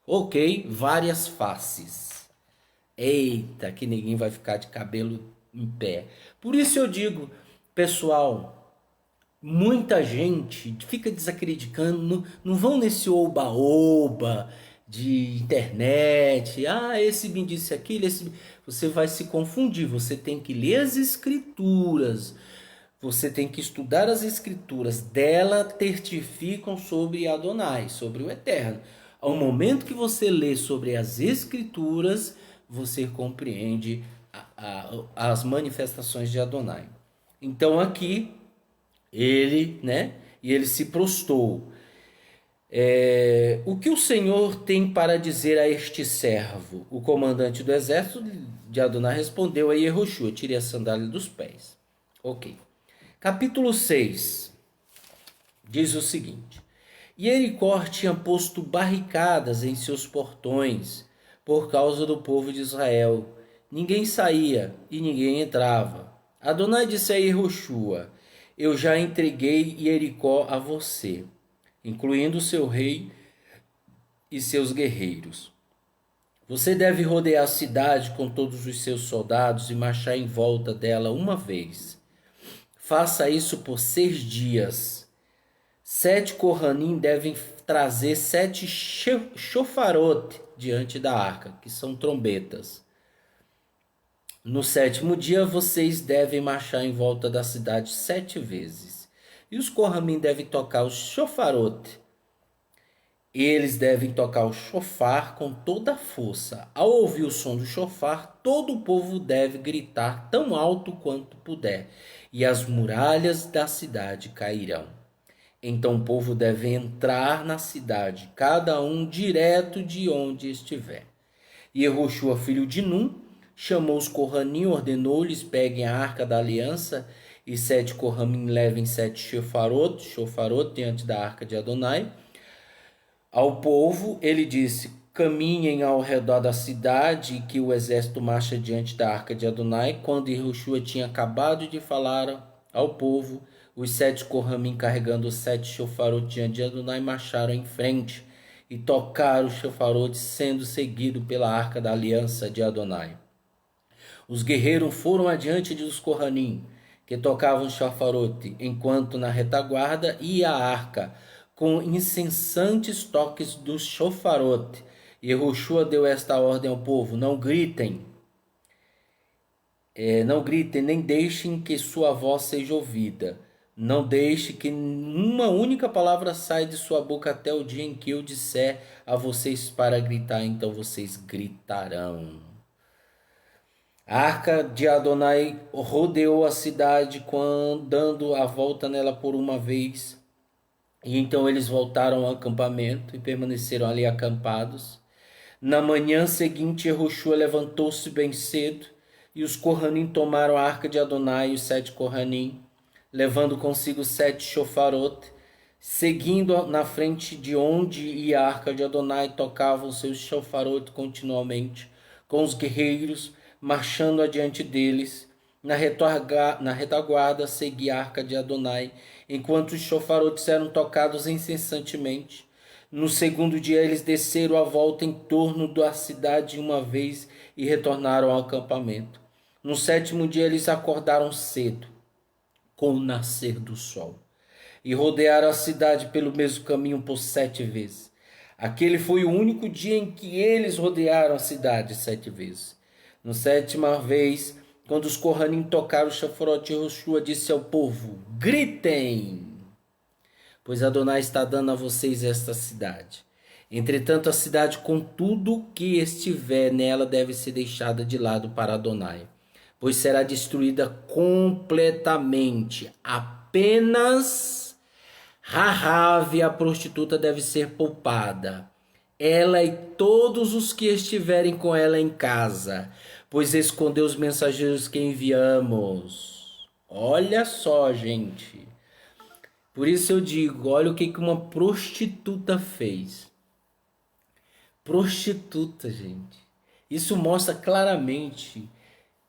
Ok? Várias faces. Eita, que ninguém vai ficar de cabelo em pé. Por isso eu digo, pessoal, muita gente fica desacreditando, não vão nesse oba-oba de internet. Ah, esse me disse aquilo, você vai se confundir. Você tem que ler as escrituras. Você tem que estudar as escrituras. Dela testificam sobre Adonai, sobre o Eterno. Ao momento que você lê sobre as escrituras, você compreende as manifestações de Adonai. Então aqui ele, né? E ele se prostrou. O que o Senhor tem para dizer a este servo? O comandante do exército de Adonai respondeu a Yehoshua: tire a sandália dos pés. Ok. Capítulo 6 diz o seguinte: E Jericó tinha posto barricadas em seus portões por causa do povo de Israel. Ninguém saía e ninguém entrava. Adonai disse a Yehoshua: eu já entreguei Jericó a você, incluindo seu rei e seus guerreiros. Você deve rodear a cidade com todos os seus soldados e marchar em volta dela uma vez. Faça isso por 6 dias. 7 Kohanim devem trazer 7 shofarot diante da arca, que são trombetas. No 7º dia, vocês devem marchar em volta da cidade 7 vezes. E os Kohanim devem tocar os shofarot. Eles devem tocar o shofar com toda a força. Ao ouvir o som do shofar, todo o povo deve gritar tão alto quanto puder, e as muralhas da cidade cairão. Então o povo deve entrar na cidade, cada um direto de onde estiver. E Yehoshua, filho de Nun, chamou os Kohanim, ordenou-lhes: peguem a arca da aliança, e 7 Kohanim levem 7 shofarot diante da arca de Adonai. Ao povo ele disse: caminhem ao redor da cidade, e que o exército marcha diante da arca de Adonai. Quando Yehoshua tinha acabado de falar ao povo, os 7 Kohanim, carregando os 7 shofarot diante de Adonai, marcharam em frente e tocaram os shofarot, sendo seguido pela arca da aliança de Adonai. Os guerreiros foram adiante dos Kohanim, que tocavam shofarot, enquanto na retaguarda ia a arca, com incessantes toques dos shofarot. Yehoshua deu esta ordem ao povo: não gritem, nem deixem que sua voz seja ouvida. Não deixe que uma única palavra saia de sua boca até o dia em que eu disser a vocês para gritar, então vocês gritarão. A arca de Adonai rodeou a cidade, dando a volta nela por uma vez. E então eles voltaram ao acampamento e permaneceram ali acampados. Na manhã seguinte, Yehoshua levantou-se bem cedo, e os Kohanim tomaram a arca de Adonai e os 7 Kohanim, levando consigo 7 shofarot, seguindo na frente de onde ia a arca de Adonai, tocavam seus shofarot continuamente, com os guerreiros marchando adiante deles. Na retaguarda seguia a arca de Adonai, enquanto os shofarotes eram tocados incessantemente. No 2º dia eles desceram a volta em torno da cidade uma vez e retornaram ao acampamento. No 7º dia eles acordaram cedo, com o nascer do sol, e rodearam a cidade pelo mesmo caminho por 7 vezes. Aquele foi o único dia em que eles rodearam a cidade 7 vezes. No 7ª vez, quando os Kohanim tocaram o shofarot, Yehoshua disse ao povo: gritem, pois Adonai está dando a vocês esta cidade. Entretanto, a cidade com tudo que estiver nela deve ser deixada de lado para Adonai, pois será destruída completamente. Apenas Rahave, a prostituta, deve ser poupada, ela e todos os que estiverem com ela em casa, pois escondeu os mensageiros que enviamos. Olha só, gente. Por isso eu digo, olha o que uma prostituta fez. Prostituta, gente. Isso mostra claramente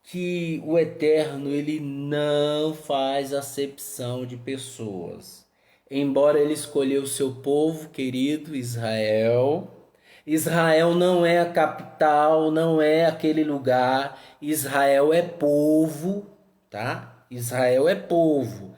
que o Eterno, ele não faz acepção de pessoas. Embora ele escolheu o seu povo querido, Israel. Israel não é a capital, não é aquele lugar. Israel é povo, tá? Israel é povo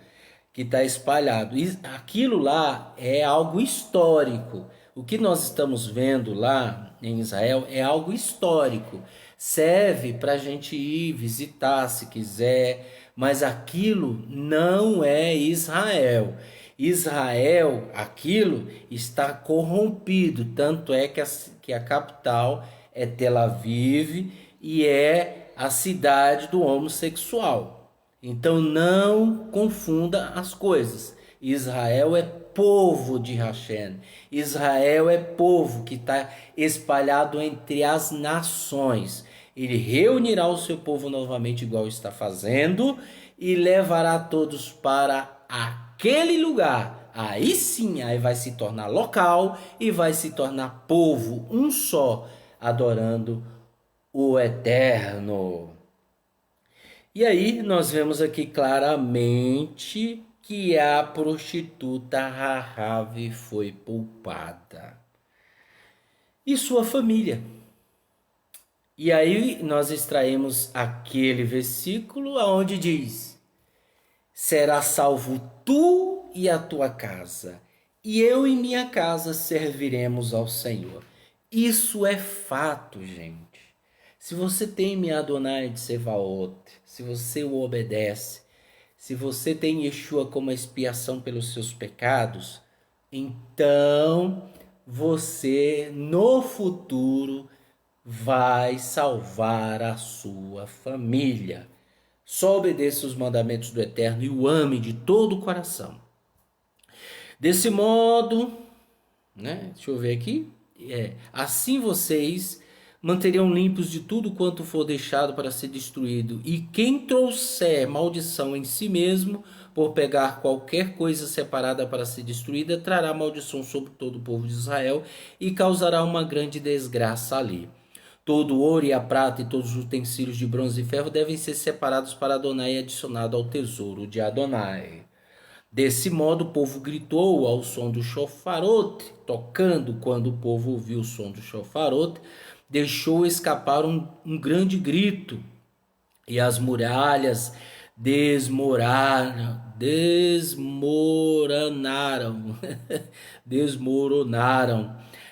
que está espalhado. Aquilo lá é algo histórico. O que nós estamos vendo lá em Israel é algo histórico. Serve para a gente ir visitar se quiser, mas aquilo não é Israel. Israel, aquilo está corrompido, tanto é que a capital é Tel Aviv e é a cidade do homossexual. Então não confunda as coisas. Israel é povo de Hashem. Israel é povo que está espalhado entre as nações. Ele reunirá o seu povo novamente, igual está fazendo, e levará todos para aquele lugar. Aí sim, aí vai se tornar local e vai se tornar povo, um só, adorando o Eterno. E aí nós vemos aqui claramente que a prostituta Rahave foi poupada. E sua família. E aí nós extraímos aquele versículo onde diz: será salvo tu e a tua casa, e eu e minha casa serviremos ao Senhor. Isso é fato, gente. Se você teme Adonai de Sevaot, se você o obedece, se você tem Yeshua como expiação pelos seus pecados, então você no futuro vai salvar a sua família. Só obedeça os mandamentos do Eterno e o ame de todo o coração. Desse modo, né? Deixa eu ver aqui. Assim vocês manteriam limpos de tudo quanto for deixado para ser destruído. E quem trouxer maldição em si mesmo, por pegar qualquer coisa separada para ser destruída, trará maldição sobre todo o povo de Israel e causará uma grande desgraça ali. Todo o ouro e a prata e todos os utensílios de bronze e ferro devem ser separados para Adonai e adicionado ao tesouro de Adonai. Desse modo o povo gritou ao som do shofarote, tocando. Quando o povo ouviu o som do shofarote, deixou escapar um grande grito, e as muralhas desmoronaram,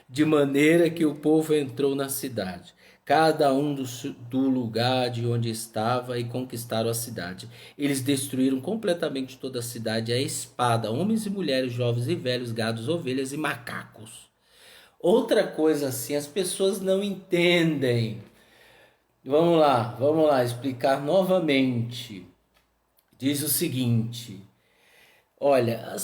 de maneira que o povo entrou na cidade, cada um do lugar de onde estava, e conquistaram a cidade. Eles destruíram completamente toda a cidade à espada, homens e mulheres, jovens e velhos, gados, ovelhas e macacos. Outra coisa assim, as pessoas não entendem. Vamos lá, explicar novamente. Diz o seguinte: olha,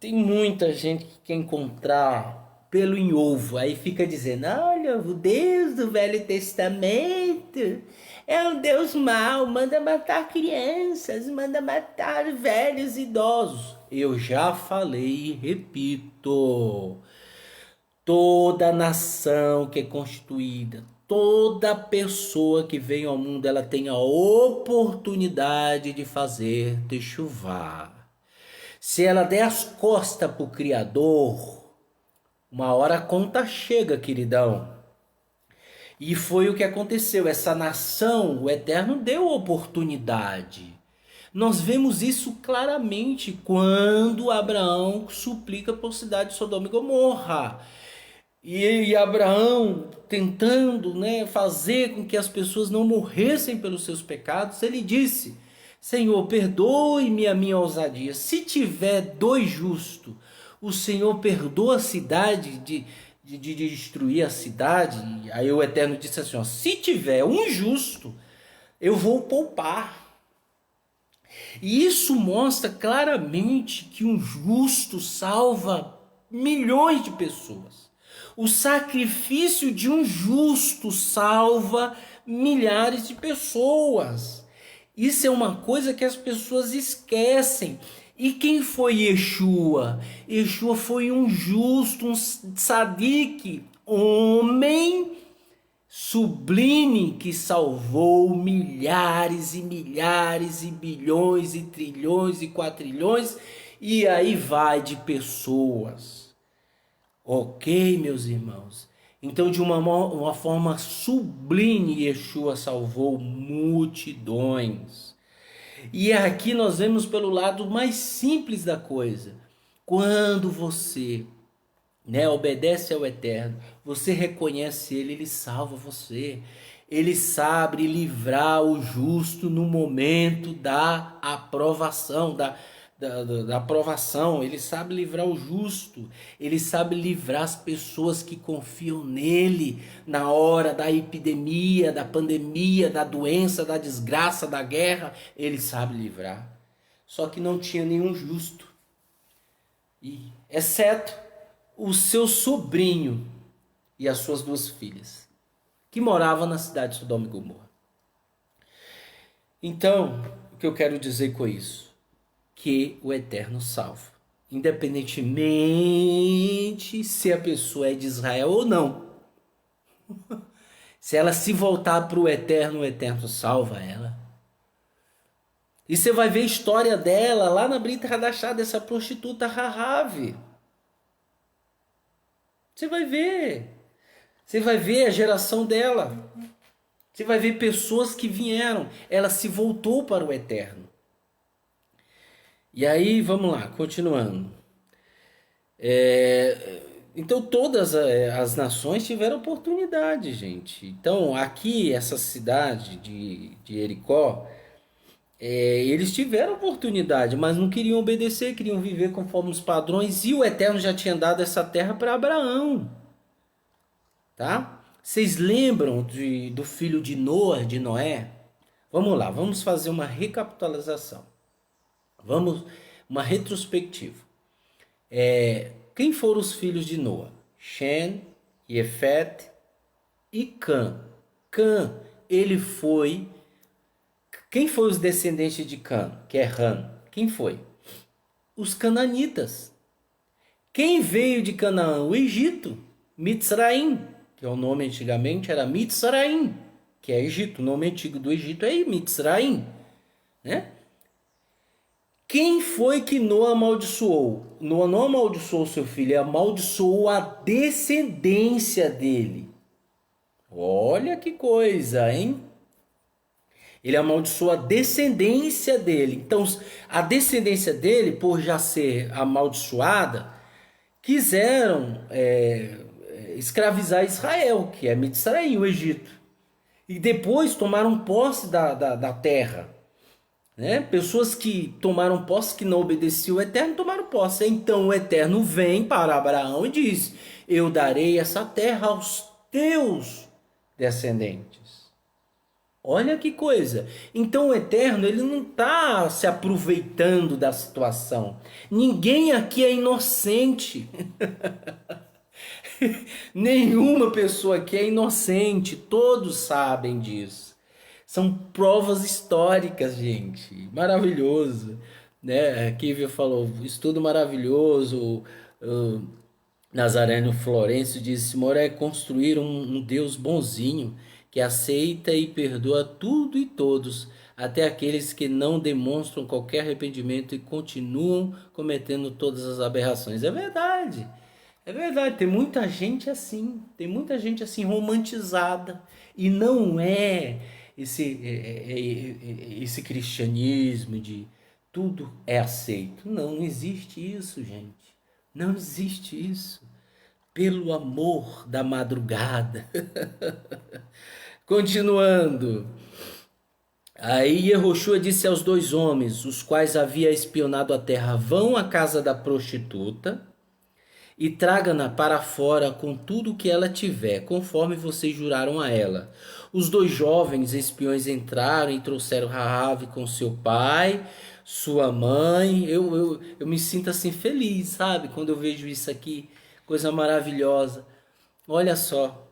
tem muita gente que quer encontrar pelo em ovo, aí fica dizendo: olha, o Deus do Velho Testamento é um Deus mau, manda matar crianças, manda matar velhos e idosos. Eu já falei e repito: toda nação que é constituída, toda pessoa que vem ao mundo, ela tem a oportunidade de fazer techuvá. Se ela der as costas para o Criador, uma hora a conta chega, queridão. E foi o que aconteceu. Essa nação, o Eterno deu oportunidade. Nós vemos isso claramente quando Abraão suplica por cidade de Sodoma e Gomorra. E Abraão, tentando, fazer com que as pessoas não morressem pelos seus pecados, ele disse: Senhor, perdoe-me a minha ousadia. Se tiver 2 justos, o Senhor perdoa a cidade de destruir a cidade. Aí o Eterno disse assim, ó, se tiver um justo, eu vou poupar. E isso mostra claramente que um justo salva milhões de pessoas. O sacrifício de um justo salva milhares de pessoas. Isso é uma coisa que as pessoas esquecem. E quem foi Yeshua? Yeshua foi um justo, um tzadik, homem sublime que salvou milhares e milhares e bilhões e trilhões e quatrilhões e aí vai de pessoas. Ok, meus irmãos? Então, de uma forma sublime, Yeshua salvou multidões. E aqui nós vemos pelo lado mais simples da coisa. Quando você obedece ao Eterno, você reconhece Ele, Ele salva você. Ele sabe livrar o justo no momento da aprovação, da aprovação. Ele sabe livrar o justo. Ele sabe livrar as pessoas que confiam nele na hora da epidemia, da pandemia, da doença, da desgraça, da guerra. Ele sabe livrar. Só que não tinha nenhum justo. E, exceto o seu sobrinho e as suas 2 filhas, que moravam na cidade de Sodoma e Gomorra. Então, o que eu quero dizer com isso? Que o Eterno salva, independentemente se a pessoa é de Israel ou não. Se ela se voltar para o Eterno salva ela. E você vai ver a história dela lá na Brit Hadashah, dessa prostituta Rahav. Você vai ver. Você vai ver a geração dela. Você vai ver pessoas que vieram. Ela se voltou para o Eterno. E aí, vamos lá, continuando. Então, todas as nações tiveram oportunidade, gente. Então, aqui, essa cidade de Jericó, eles tiveram oportunidade, mas não queriam obedecer, queriam viver conforme os padrões, e o Eterno já tinha dado essa terra para Abraão, tá? Vocês lembram do filho de Noé, de Noé? Vamos lá, vamos fazer uma recapitulação, uma retrospectiva. Quem foram os filhos de Noé? Shem, Yefet e Cã. Cã, ele foi... Quem foi os descendentes de Cã, que é Ram? Quem foi? Os cananitas. Quem veio de Canaã? O Egito, Mitzraim, que é o nome antigamente era Mitzraim, que é Egito. O nome antigo do Egito é Mitzraim, né? Quem foi que Noé amaldiçoou? Noé não amaldiçoou seu filho, ele amaldiçoou a descendência dele. Olha que coisa, hein? Ele amaldiçoou a descendência dele. Então, a descendência dele, por já ser amaldiçoada, quiseram escravizar Israel, que é Mitzraim, o Egito. E depois tomaram posse da terra. Né? Pessoas que tomaram posse, que não obedeciam o Eterno, tomaram posse. Então o Eterno vem para Abraão e diz: eu darei essa terra aos teus descendentes. Olha que coisa. Então o Eterno, ele não está se aproveitando da situação. Ninguém aqui é inocente. Nenhuma pessoa aqui é inocente. Todos sabem disso. São provas históricas, gente. Maravilhoso. Né? Aqui falou, estudo maravilhoso. O Nazareno Florencio disse: Moré é construir um Deus bonzinho, que aceita e perdoa tudo e todos, até aqueles que não demonstram qualquer arrependimento e continuam cometendo todas as aberrações. É verdade, tem muita gente assim, romantizada, e não é esse cristianismo de tudo é aceito. Não existe isso, gente, não existe isso. Pelo amor da madrugada. Continuando. Aí Yehoshua disse aos 2 homens, os quais havia espionado a terra: vão à casa da prostituta e traga-na para fora com tudo o que ela tiver, conforme vocês juraram a ela. Os 2 jovens espiões entraram e trouxeram Raabe com seu pai, sua mãe. Eu me sinto assim feliz, sabe? Quando eu vejo isso aqui, coisa maravilhosa. Olha só,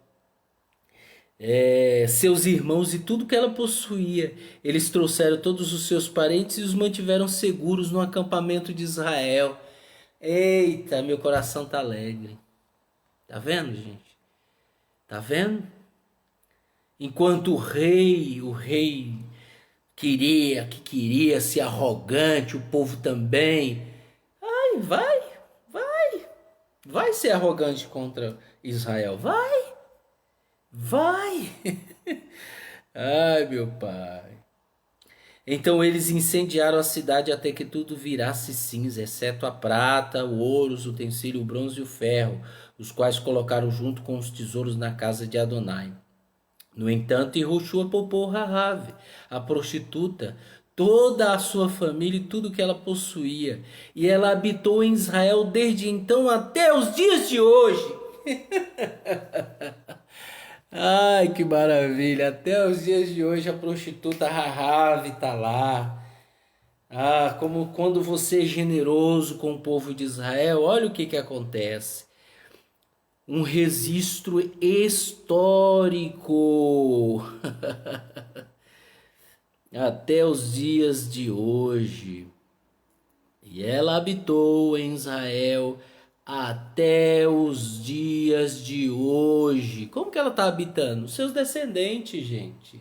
seus irmãos e tudo que ela possuía. Eles trouxeram todos os seus parentes e os mantiveram seguros no acampamento de Israel. Eita, meu coração tá alegre. Tá vendo, gente? Tá vendo? Enquanto o rei que queria ser arrogante, o povo também. Ai, vai ser arrogante contra Israel. Vai. Ai, meu pai. Então eles incendiaram a cidade até que tudo virasse cinza, exceto a prata, o ouro, os utensílios, o bronze e o ferro, os quais colocaram junto com os tesouros na casa de Adonai. No entanto, Yehoshua poupou Raabe, a prostituta, toda a sua família e tudo que ela possuía, e ela habitou em Israel desde então até os dias de hoje. Ai, que maravilha! Até os dias de hoje a prostituta Raabe está lá. Ah, como quando você é generoso com o povo de Israel, olha o que acontece. Um registro histórico até os dias de hoje. E ela habitou em Israel até os dias de hoje. Como que ela está habitando? Os seus descendentes, gente.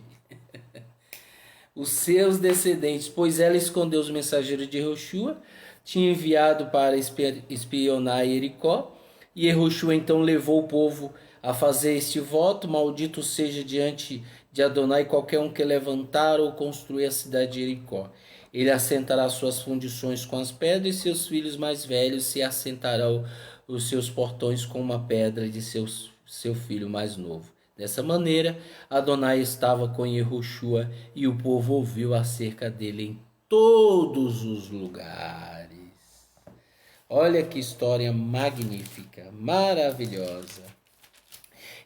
Os seus descendentes, pois ela escondeu os mensageiros de Yehoshua, tinha enviado para espionar Jericó, e Yehoshua então levou o povo a fazer este voto: maldito seja diante de Adonai qualquer um que levantar ou construir a cidade de Jericó. Ele assentará suas fundições com as pedras, e seus filhos mais velhos se assentarão os seus portões com uma pedra de seu filho mais novo. Dessa maneira, Adonai estava com Yehoshua e o povo ouviu acerca dele em todos os lugares. Olha que história magnífica, maravilhosa.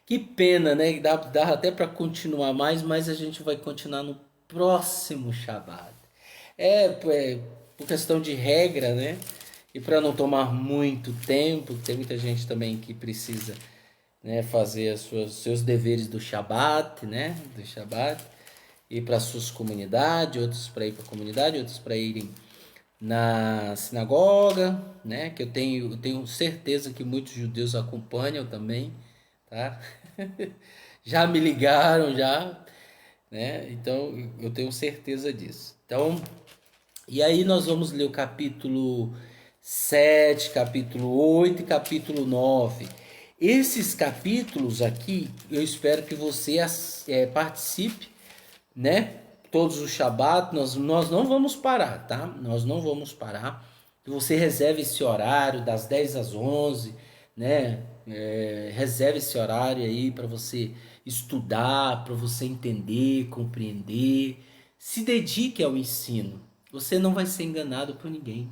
Que pena, né? Dá até para continuar mais, mas a gente vai continuar no próximo Shabat. Por questão de regra, né? E para não tomar muito tempo, tem muita gente também que precisa, né, fazer seus deveres do Shabat, né? Do Shabat, ir para suas comunidades, outros para ir para a comunidade, outros para irem na sinagoga, né? Que eu tenho certeza que muitos judeus acompanham também, tá? Já me ligaram, já, né? Então eu tenho certeza disso. Então, e aí nós vamos ler o capítulo 7, capítulo 8 e capítulo 9. Esses capítulos aqui, eu espero que você participe, né? Todos os Shabat, nós não vamos parar, tá? Nós não vamos parar. Que você reserve esse horário das 10 às 11, né? Reserve esse horário aí para você estudar, para você entender, compreender. Se dedique ao ensino. Você não vai ser enganado por ninguém.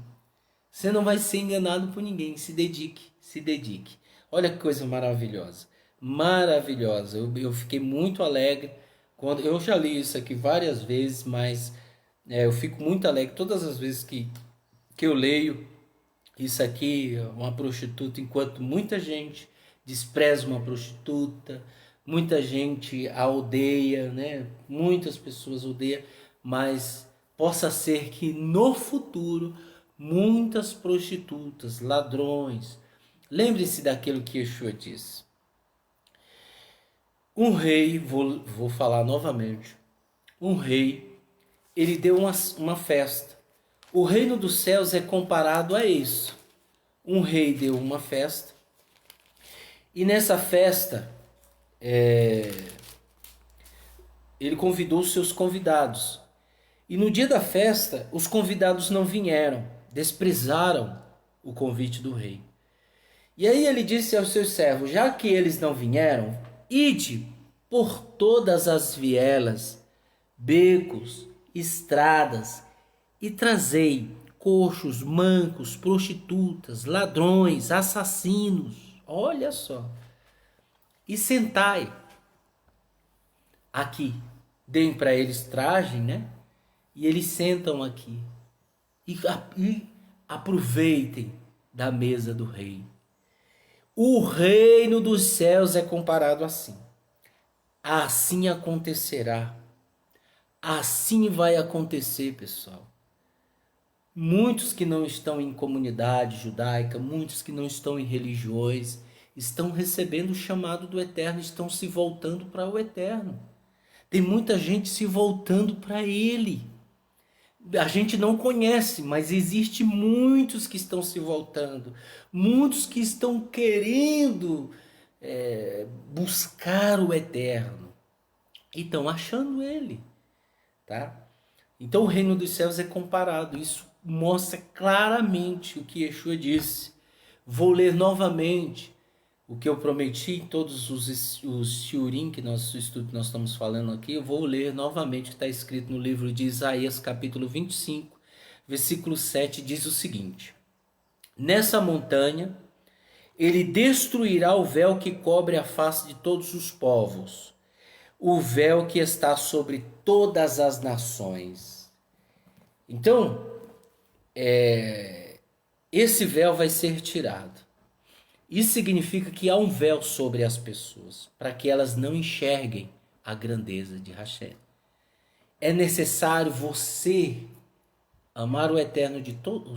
Você não vai ser enganado por ninguém. Se dedique, se dedique. Olha que coisa maravilhosa. Maravilhosa. Eu fiquei muito alegre. Eu já li isso aqui várias vezes, mas eu fico muito alegre todas as vezes que eu leio isso aqui, uma prostituta, enquanto muita gente despreza uma prostituta, muita gente a odeia, né? Muitas pessoas odeiam, mas possa ser que no futuro muitas prostitutas, ladrões, lembre-se daquilo que Yeshua disse. Um rei, vou falar novamente, um rei, ele deu uma festa. O reino dos céus é comparado a isso. Um rei deu uma festa, e nessa festa, ele convidou os seus convidados. E no dia da festa, os convidados não vieram, desprezaram o convite do rei. E aí ele disse aos seus servos: já que eles não vieram, ide por todas as vielas, becos, estradas, e trazei coxos, mancos, prostitutas, ladrões, assassinos. Olha só. E sentai aqui. Deem para eles trajem, né? E eles sentam aqui. E aproveitem da mesa do rei. O reino dos céus é comparado assim. Assim acontecerá. Assim vai acontecer, pessoal. Muitos que não estão em comunidade judaica, muitos que não estão em religiões, estão recebendo o chamado do Eterno, estão se voltando para o Eterno. Tem muita gente se voltando para Ele. A gente não conhece, mas existe muitos que estão se voltando, muitos que estão querendo buscar o Eterno e estão achando Ele, tá? Então o reino dos céus é comparado, isso mostra claramente o que Yeshua disse. Vou ler novamente o que eu prometi em todos os shiurim que nós estamos falando aqui. Eu vou ler novamente o que está escrito no livro de Isaías, capítulo 25, versículo 7, diz o seguinte: Nessa montanha ele destruirá o véu que cobre a face de todos os povos, o véu que está sobre todas as nações. Então, esse véu vai ser tirado. Isso significa que há um véu sobre as pessoas, para que elas não enxerguem a grandeza de Hashem. É necessário você amar o Eterno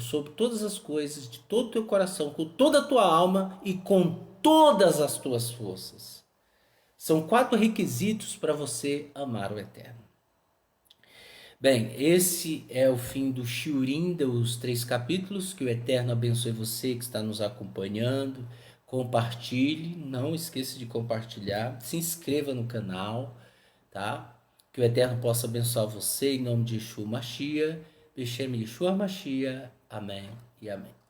sobre todas as coisas, de todo o teu coração, com toda a tua alma e com todas as tuas forças. São 4 requisitos para você amar o Eterno. Bem, esse é o fim do shiurim, dos 3 capítulos. Que o Eterno abençoe você que está nos acompanhando. Compartilhe, não esqueça de compartilhar. Se inscreva no canal, tá? Que o Eterno possa abençoar você em nome de Yeshua Mashiach. Beshem Yeshua Mashiach. Amém e amém.